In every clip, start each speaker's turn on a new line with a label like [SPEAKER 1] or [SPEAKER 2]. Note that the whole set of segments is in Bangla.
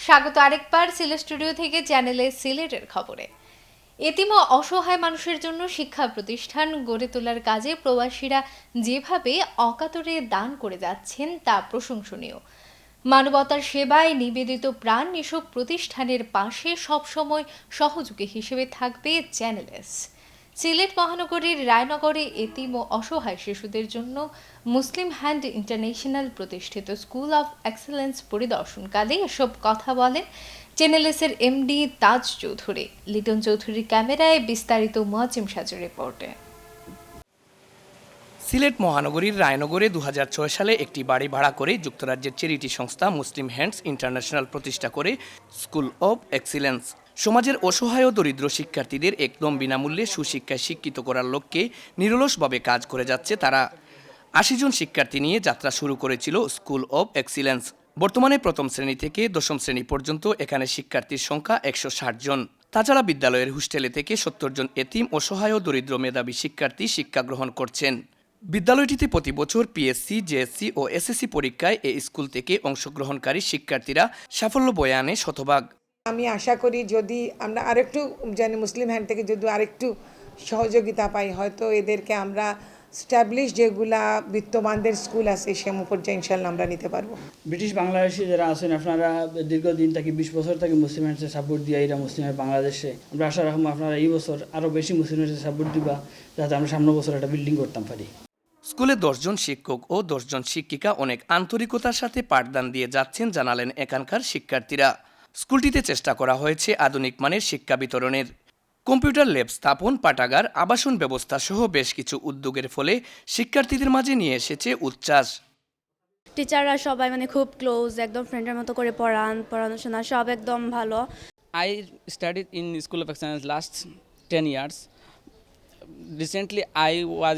[SPEAKER 1] স্বাগত আরেকবার সিলেট স্টুডিও থেকে চ্যানেলে সিলেটের খবরে। এতিম ও অসহায় মানুষের জন্য শিক্ষা প্রতিষ্ঠান গড়ে তোলার কাজে প্রবাসীরা যেভাবে অকাতরে দান করে যাচ্ছেন তা প্রশংসনীয়। মানবতার সেবায় নিবেদিত প্রাণ এসব প্রতিষ্ঠানের পাশে সবসময় সহযোগী হিসেবে থাকবে চ্যানেলস। সিলেট মহানগরীর রায়নগরে এতিম ও অসহায় শিশুদের জন্য মুসলিম হ্যান্ড ইন্টারন্যাশনাল প্রতিষ্ঠিত স্কুল অফ এক্সেলেন্স পরিদর্শনকালে এসব কথা বলেন চ্যানেলসের এমডি তাজ চৌধুরী। লিটন চৌধুরীর ক্যামেরায় বিস্তারিত মুয়াজ্জেম সাজুর রিপোর্টে।
[SPEAKER 2] সিলেট মহানগরীর রায়নগরে 2006 সালে একটি বাড়ি ভাড়া করে যুক্তরাজ্যের চ্যারিটি সংস্থা মুসলিম হ্যান্ডস ইন্টারন্যাশনাল প্রতিষ্ঠা করে স্কুল অব এক্সিলেন্স। সমাজের অসহায় ও দরিদ্র শিক্ষার্থীদের একদম বিনামূল্যে সুশিক্ষায় শিক্ষিত করার লক্ষ্যে নিরলসভাবে কাজ করে যাচ্ছে তারা। 80 জন শিক্ষার্থী নিয়ে যাত্রা শুরু করেছিল স্কুল অব এক্সিলেন্স। বর্তমানে প্রথম শ্রেণী থেকে দশম শ্রেণী পর্যন্ত এখানে শিক্ষার্থীর সংখ্যা 160 জন। তাছাড়া বিদ্যালয়ের হোস্টেলে থেকে 70 জন এতিম অসহায় ও দরিদ্র মেধাবী শিক্ষার্থী শিক্ষা গ্রহণ করছেন। বিদ্যালয়টিতে প্রতি বছর পিএসসি, জেএসসি ও এসএসসি পরীক্ষায় এই স্কুল থেকে অংশগ্রহণকারী শিক্ষার্থীরা সাফল্য বয়ে আনে শতভাগ।
[SPEAKER 3] আমি আশা করি যদি আমরা আরেকটু জানি মুসলিম হ্যান্ড থেকে যদি আরেকটু সহযোগিতা পাই, হয়তো এদেরকে আমরা স্ট্যাবলিশ যেগুলা বিত্তমানদের স্কুল আছে সে পর্যায়ে ইনশাল্লাহ আমরা নিতে পারবো।
[SPEAKER 4] ব্রিটিশ বাংলাদেশি যারা আছেন আপনারা দীর্ঘদিন থেকে 20 বছর থেকে মুসলিম হ্যান্ডসে সাপোর্ট দিয়ে এরা মুসলিমের বাংলাদেশে আমরা আশা রাখবো আপনারা এই বছর আরও বেশি মুসলিম হ্যান্ডসে সাপোর্ট দিবা, যাতে আমরা সামনের বছর একটা বিল্ডিং করতাম পারি।
[SPEAKER 2] স্কুলে 10 জন শিক্ষক ও 10 জন শিক্ষিকা অনেক আন্তরিকতার সাথে পাঠদান দিয়ে যাচ্ছেন জানালেন এখানকার শিক্ষার্থীরা। স্কুলটিতে চেষ্টা করা হয়েছে আধুনিক মানের শিক্ষা বিতরণের। কম্পিউটার ল্যাব স্থাপন, পাঠাগার, আবাসন ব্যবস্থা সহ বেশ কিছু উদ্যোগের ফলে শিক্ষার্থীদের মাঝে নিয়ে এসেছে উচ্ছ্বাস।
[SPEAKER 5] টিচাররা সবাই খুব ক্লোজ, একদম ফ্রেন্ডের মতো করে পড়াশোনা সব একদম ভালো।
[SPEAKER 6] I studied in School of Excellence last 10 years. Recently, I was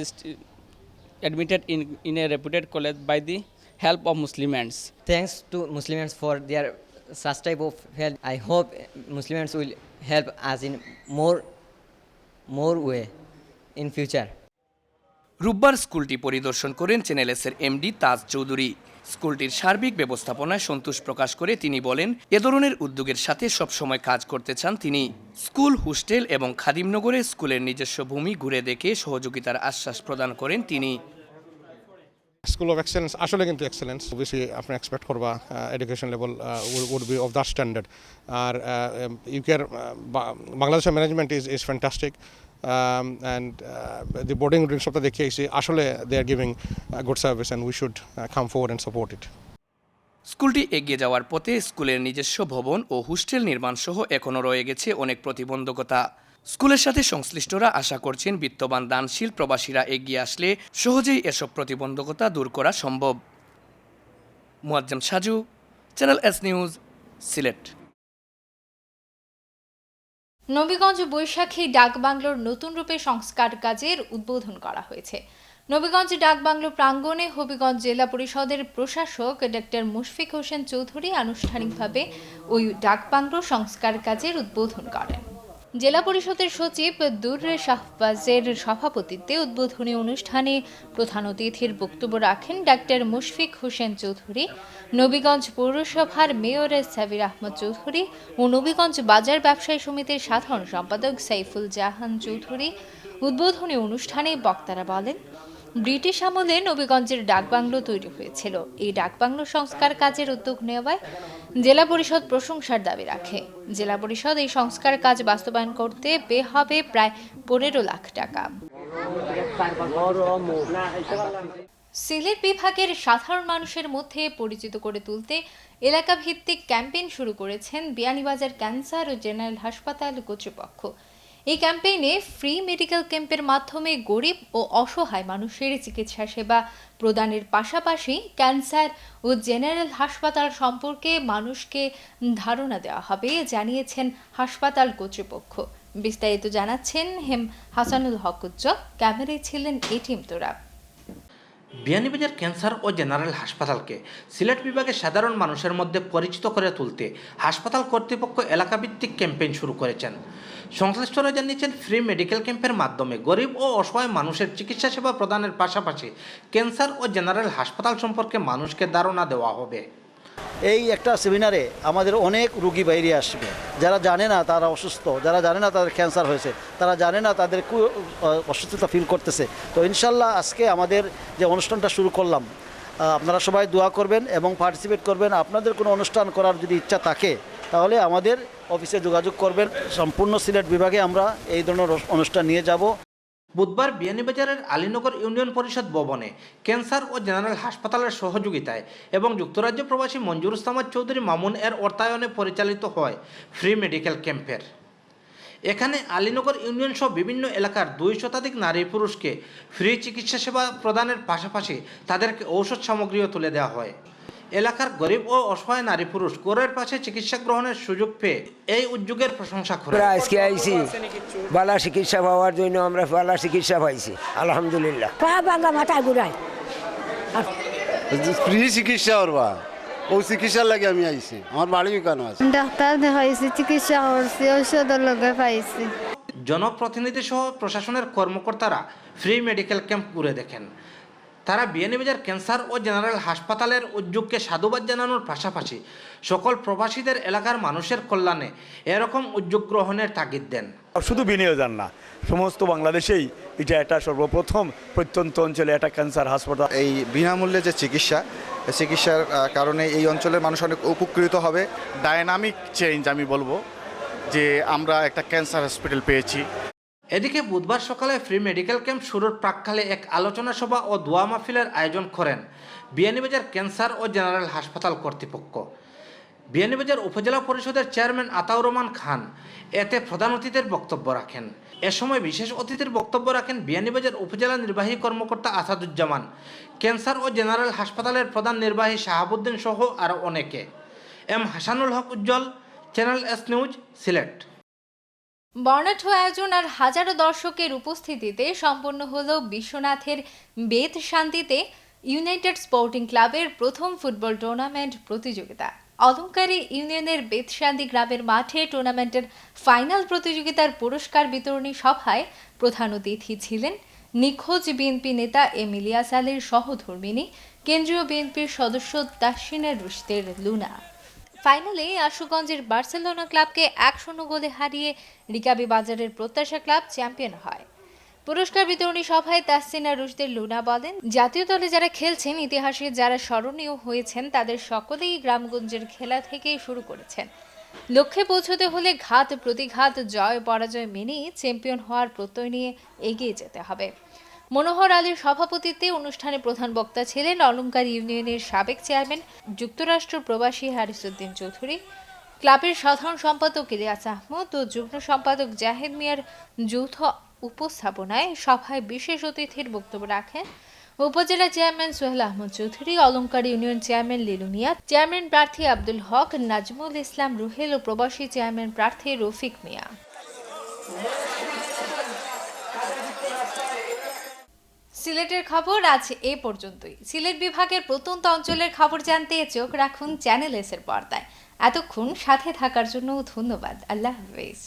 [SPEAKER 6] admitted in a reputed college by the help of Muslims.
[SPEAKER 7] Thanks to Muslims for their such type of help. I hope Muslims will help us in more way in future.
[SPEAKER 2] রোববার স্কুলটি পরিদর্শন করেন চ্যানেলসের এমডি তাজ চৌধুরী। স্কুলটির সার্বিক ব্যবস্থাপনায় সন্তোষ প্রকাশ করে তিনি বলেন, এ ধরনের উদ্যোগের সাথে সবসময় কাজ করতে চান তিনি। স্কুল, হোস্টেল এবং খাদিমনগরে স্কুলের নিজস্ব ভূমি ঘুরে দেখে সহযোগিতার আশ্বাস প্রদান করেন তিনি।
[SPEAKER 8] স্কুল অফ এক্সেলেন্স আসলে কিন্তু এক্সেলেন্স অবভিয়াসলি আপনি এক্সপেক্ট করবা education level would be of that standard. আর ইউকের বাংলাদেশের management is fantastic and the boarding routine সবটা দেখিয়েছি, আসলে they are giving good service and we should come forward and support it.
[SPEAKER 2] স্কুলটি এগিয়ে যাওয়ার পথে স্কুলের নিজস্ব ভবন ও হোস্টেল নির্মাণ সহ এখনও রয়ে গেছে অনেক প্রতিবন্ধকতা। স্কুলের সাথে সংশ্লিষ্টরা আশা করছেন বিত্তবান দানশীল প্রবাসীরা এগিয়ে আসলে সহজেই এসব প্রতিবন্ধকতা দূর করা সম্ভব। Muazzem Saju, channel S news, Sylhet.
[SPEAKER 1] Nabiganj বৈশাখী ডাকবাংলোর নতুন রূপে সংস্কার কাজের উদ্বোধন করা হয়েছে। নবীগঞ্জ ডাকবাংলো প্রাঙ্গণে হবিগঞ্জ জেলা পরিষদের প্রশাসক ডক্টর মুশফিক হোসেন চৌধুরী আনুষ্ঠানিকভাবে ওই ডাকবাংলো সংস্কার কাজের উদ্বোধন করেন। জেলা পরিষদের সচিব দুররে শাহবাজের সভাপতিত্বে উদ্বোধনী অনুষ্ঠানে প্রধান অতিথির বক্তব্য রাখেন ডক্টর মুশফিক হোসেন চৌধুরী, নবীগঞ্জ পৌরসভার মেয়র সাবির আহমদ চৌধুরী ও নবীগঞ্জ বাজার ব্যবসায়ী সমিতির সাধারণ সম্পাদক সাইফুল জাহান চৌধুরী। উদ্বোধনী অনুষ্ঠানে বক্তারা বলেন, ব্রিটিশ আমলে নবীগঞ্জের ডাকবাংলো তৈরি হয়েছিল। এই ডাকবাংলো সংস্কার কাজের উদ্যোগ নেওয়ায় জেলা পরিষদ প্রশংসার দাবি রাখে। জেলা পরিষদ এই সংস্কার কাজ বাস্তবায়ন করতে ব্যয় হবে প্রায় 15 লাখ টাকা। সিলেট বিভাগের সাধারণ মানুষের মধ্যে পরিচিত করে তুলতে এলাকা ভিত্তিক ক্যাম্পেইন শুরু করেছেন বিয়ানীবাজার ক্যান্সার ও জেনারেল হাসপাতাল কর্তৃপক্ষ। এই ক্যাম্পেইনে ফ্রি মেডিকেল ক্যাম্পের মাধ্যমে গরিব ও অসহায় মানুষের চিকিৎসা সেবা প্রদানের পাশাপাশি ক্যান্সার ও জেনারেল হাসপাতাল সম্পর্কে মানুষকে ধারণা দেওয়া হবে জানিয়েছেন হাসপাতাল কর্তৃপক্ষ। বিস্তারিত জানাচ্ছেন হেম হাসানুল হক উজ্জ্বল, ক্যামেরায় ছিলেন এটিএম তোরা।
[SPEAKER 9] বিয়ানীবাজার ক্যান্সার ও জেনারেল হাসপাতালকে সিলেট বিভাগের সাধারণ মানুষের মধ্যে পরিচিত করে তুলতে হাসপাতাল কর্তৃপক্ষ এলাকাভিত্তিক ক্যাম্পেইন শুরু করেছেন। সংশ্লিষ্টরা জানিয়েছেন, ফ্রি মেডিকেল ক্যাম্পের মাধ্যমে গরিব ও অসহায় মানুষের চিকিৎসা সেবা প্রদানের পাশাপাশি ক্যান্সার ও জেনারেল হাসপাতাল সম্পর্কে মানুষকে ধারণা দেওয়া হবে।
[SPEAKER 10] এই একটা সেমিনারে আমাদের অনেক রুগী বাইরে আসবে, যারা জানে না তারা অসুস্থ, যারা জানে না তাদের ক্যান্সার হয়েছে, তারা জানে না তাদের অসুস্থতা ফিল করতেছে। তো ইনশাল্লাহ আজকে আমাদের যে অনুষ্ঠানটা শুরু করলাম, আপনারা সবাই দোয়া করবেন এবং পার্টিসিপেট করবেন। আপনাদের কোনো অনুষ্ঠান করার যদি ইচ্ছা থাকে তাহলে আমাদের অফিসে যোগাযোগ করবেন। সম্পূর্ণ সিলেট বিভাগে আমরা এই ধরনের অনুষ্ঠান নিয়ে যাব।
[SPEAKER 9] বুধবার বিয়ানীবাজারের আলীনগর ইউনিয়ন পরিষদ ভবনে ক্যান্সার ও জেনারেল হাসপাতালের সহযোগিতায় এবং যুক্তরাজ্য প্রবাসী মঞ্জুরুস সামাদ চৌধুরী মামুন এর অর্থায়নে পরিচালিত হয় ফ্রি মেডিকেল ক্যাম্পের। এখানে আলীনগর ইউনিয়ন সহ বিভিন্ন এলাকার 200 শতাধিক নারী পুরুষকে ফ্রি চিকিৎসা সেবা প্রদানের পাশাপাশি তাদেরকে ঔষধ সামগ্রীও তুলে দেওয়া হয়। এলাকার গরিব ও অসহায় নারী পুরুষ ঘরের পাশে চিকিৎসা গ্রহণের সুযোগ পেয়ে এই উদ্যোগের প্রশংসা করে।
[SPEAKER 11] আজকে আইছি বালা চিকিৎসা পাওয়ার জন্য, আমরা বালা চিকিৎসা পাইছি আলহামদুলিল্লাহ।
[SPEAKER 12] পা ভাঙা মাথা ঘুরায়
[SPEAKER 13] ফ্রি চিকিৎসা করবা, ও চিকিৎসার লাগে আমি আইছি। আমার বাড়ি কেন আছে,
[SPEAKER 12] ডাক্তার দেখাইছি, চিকিৎসা করছি, ঔষধের লগে পাইছি।
[SPEAKER 9] জনপ্রতিনিধি সহ প্রশাসনের কর্মকর্তারা ফ্রি মেডিকেল ক্যাম্প ঘুরে দেখেন। তারা বিয়ানীবাজার ক্যান্সার ও জেনারেল হাসপাতালের উদ্যোগকে সাধুবাদ জানানোর পাশাপাশি সকল প্রবাসীদের এলাকার মানুষের কল্যাণে এরকম উদ্যোগ গ্রহণের তাগিদ দেন।
[SPEAKER 14] শুধু বিনিয়োজন না, সমস্ত বাংলাদেশেই এটা একটা সর্বপ্রথম প্রত্যন্ত অঞ্চলে একটা ক্যান্সার হাসপাতাল।
[SPEAKER 13] এই বিনামূল্যে যে চিকিৎসার কারণে এই অঞ্চলের মানুষ অনেক উপকৃত হবে। ডায়নামিক চেঞ্জ আমি বলবো যে আমরা একটা ক্যান্সার হসপিটাল পেয়েছি।
[SPEAKER 9] এদিকে বুধবার সকালে ফ্রি মেডিকেল ক্যাম্প শুরুর প্রাক্কালে এক আলোচনা সভা ও দোয়া মাহফিলের আয়োজন করেন বিয়ানীবাজার ক্যান্সার ও জেনারেল হাসপাতাল কর্তৃপক্ষ। বিয়ানীবাজার উপজেলা পরিষদের চেয়ারম্যান আতাউর রহমান খান এতে প্রধান অতিথির বক্তব্য রাখেন। এ সময় বিশেষ অতিথির বক্তব্য রাখেন বিয়ানীবাজার উপজেলা নির্বাহী কর্মকর্তা আসাদুজ্জামান, ক্যান্সার ও জেনারেল হাসপাতালের প্রধান নির্বাহী শাহাবুদ্দিন সহ আরও অনেকে। এম হাসানুল হক উজ্জ্বল, চ্যানেল এস নিউজ, সিলেট।
[SPEAKER 1] বর্ণাঢ্য আয়োজন আর হাজারো দর্শকের উপস্থিতিতে সম্পন্ন হলো বিশ্বনাথের বেদ শান্তিতে ইউনাইটেড স্পোর্টিং ক্লাবের প্রথম ফুটবল টুর্নামেন্ট প্রতিযোগিতা। অলংকারী ইউনিয়নের বেদশান্তি গ্রামের মাঠে টুর্নামেন্টের ফাইনাল প্রতিযোগিতার পুরস্কার বিতরণী সভায় প্রধান অতিথি ছিলেন নিখোঁজ বিএনপি নেতা এম ইলিয়াস আলীর সহধর্মিণী কেন্দ্রীয় বিএনপির সদস্য তাসিনা রুশদের লুনা। ফাইনালে আশুগঞ্জের বার্সেলোনা ক্লাবকে 1-0 গোলে হারিয়ে রিকাবি বাজারের প্রত্যাশা ক্লাব চ্যাম্পিয়ন হয়। পুরস্কার বিতরণী সভায় তাসিনা রুশদের লুনা বলেন, জাতীয় দলে যারা খেলছেন, ইতিহাসে যারা স্মরণীয় হয়েছেন, তাদের সকলেই গ্রামগঞ্জের খেলা থেকেই শুরু করেছেন। লক্ষ্যে পৌঁছতে হলে ঘাত প্রতিঘাত, জয় পরাজয় মেনেই চ্যাম্পিয়ন হওয়ার প্রত্যয় নিয়ে এগিয়ে যেতে হবে। মনোহর আলীর সভাপতিত্বে অনুষ্ঠানে প্রধান বক্তা ছিলেন অলংকার ইউনিয়নের সাবেক চেয়ারম্যান যুক্তরাষ্ট্র প্রবাসী হারিসউদ্দিন চৌধুরী, ক্লাবের সাধারণ সম্পাদক ইলিয়াস আহমদ ও যুগ্ম সম্পাদক জাহেদ মিয়ার যৌথ উপস্থাপনায় সভায় বিশেষ অতিথির বক্তব্য রাখেন উপজেলা চেয়ারম্যান সোহেল আহমদ চৌধুরী, অলংকার ইউনিয়ন চেয়ারম্যান লিলু মিয়া, চেয়ারম্যান প্রার্থী আব্দুল হক, নাজমুল ইসলাম রুহেল ও প্রবাসী চেয়ারম্যান প্রার্থী রফিক মিয়া। সিলেটের খবর আজ এ পর্যন্তই। সিলেট বিভাগের প্রত্যন্ত অঞ্চলের খবর জানতে চোখ রাখুন চ্যানেল এস এর পর্দায়। এতক্ষণ সাথে থাকার জন্য ধন্যবাদ। আল্লাহ হাফেজ।